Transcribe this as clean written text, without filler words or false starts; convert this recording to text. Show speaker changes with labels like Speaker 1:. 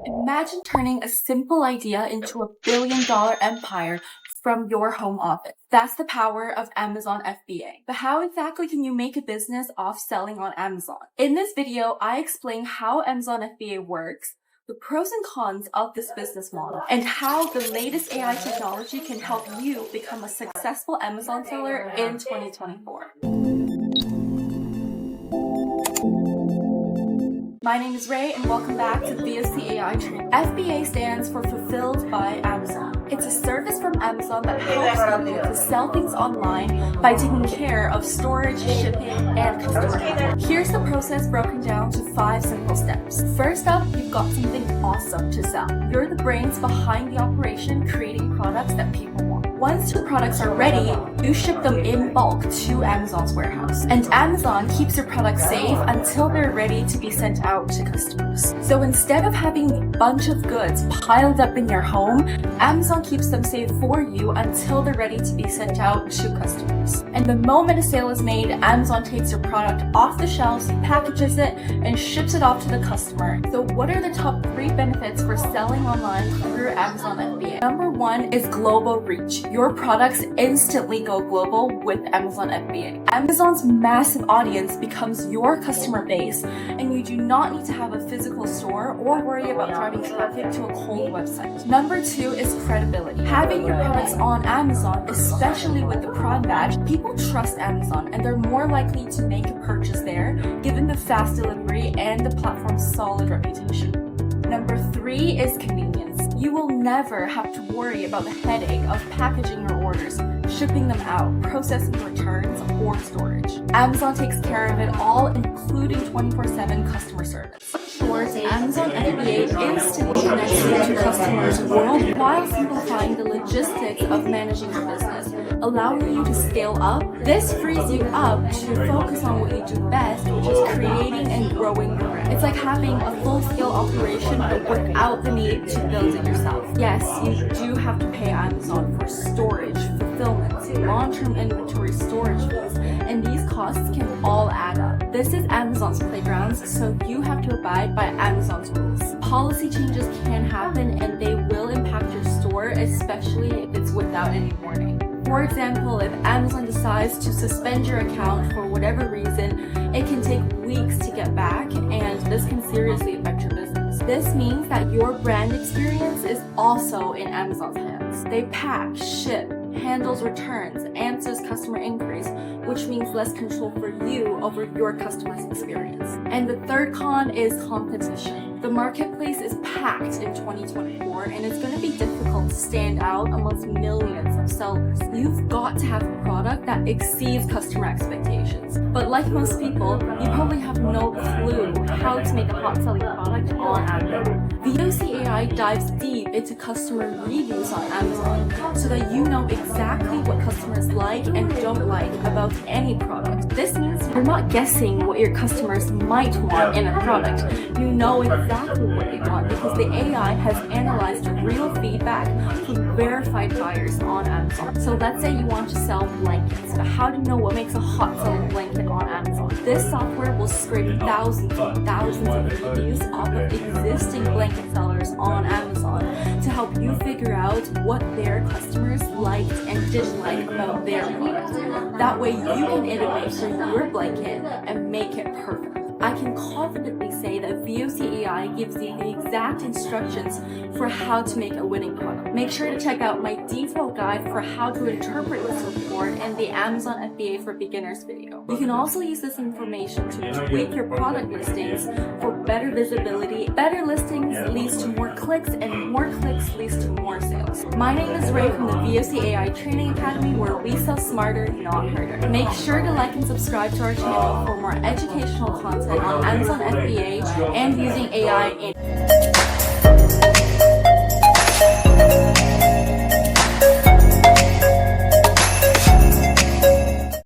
Speaker 1: Imagine turning a simple idea into a billion-dollar empire from your home office. That's the power of Amazon FBA. But how exactly can you make a business off selling on Amazon? In this video, I explain how Amazon FBA works, the pros and cons of this business model, and how the latest AI technology can help you become a successful Amazon seller in 2024. My name is Ray and welcome back to VOC AI Training. FBA stands for Fulfilled by Amazon. It's a service from Amazon that helps you to sell things online by taking care of storage, shipping, and customer care. Here's the process broken down to 5 simple steps. First up, you've got something awesome to sell. You're the brains behind the operation, creating products that people want. Once your products are ready, you ship them in bulk to Amazon's warehouse. And Amazon keeps your products safe until they're ready to be sent out to customers. So instead of having a bunch of goods piled up in your home, Amazon keeps them safe for you until they're ready to be sent out to customers. And the moment a sale is made, Amazon takes your product off the shelves, packages it, and ships it off to the customer. So what are the top 3 benefits for selling online through Amazon FBA? Number 1 is global reach. Your products instantly go global with Amazon FBA. Amazon's massive audience becomes your customer base, and you do not need to have a physical store or worry about driving traffic to a cold website. Number 2 is credibility. Having your products on Amazon, especially with the Prime badge, people trust Amazon and they're more likely to make a purchase there, given the fast delivery and the platform's solid reputation. Number 3 is convenience. You will never have to worry about the headache of packaging your orders, shipping them out, processing returns, or storage. Amazon takes care of it all, including 24/7 customer service. In short, Amazon FBA instantly connects you to customers worldwide while simplifying the logistics of managing your business, allowing you to scale up. This frees you up to focus on what you do best, which is creating and growing your brand. It's like having a full-scale operation but without the need to build it yourself. Yes, you do have to pay Amazon for storage, fulfillment, long-term inventory storage fees, and these costs can all add up. This is Amazon's playground, so you have to abide by Amazon's rules. Policy changes can happen and they will impact your store, especially if it's without any warning. For example, if Amazon decides to suspend your account for whatever reason, it can take weeks to get back, and this can seriously affect your business. This means that your brand experience is also in Amazon's hands. They pack, ship, handles returns, answers customer inquiries, which means less control for you over your customer's experience. And the third con is competition. The marketplace is packed in 2024, and it's going to be difficult to stand out amongst millions of sellers. You've got to have a product that exceeds customer expectations. But like most people, you probably have no clue how to make a hot-selling product on Amazon. VOC AI dives deep into customer reviews on Amazon so that you know exactly what customers like and don't like about any product. This means you're not guessing what your customers might want in a product. You know exactly what they want because the AI has analyzed real feedback from verified buyers on Amazon. So let's say you want to sell blankets, but how do you know what makes a hot selling blanket on Amazon? This software will scrape thousands and thousands of reviews off of existing blanket sellers on Amazon to help you figure out what their customers liked and didn't like about their product. That way you can innovate for your blanket and make it perfect. I can confidently say that VOC AI gives you the exact instructions for how to make a winning product. Make sure to check out my detailed guide for how to interpret this report and the Amazon FBA for Beginners video. You can also use this information to tweak your product listings for better visibility. Better listings leads to more clicks, and more clicks leads to more sales. My name is Ray from the VOC AI Training Academy, where we sell smarter, not harder. Make sure to like and subscribe to our channel for more educational content on Amazon FBA and using AI in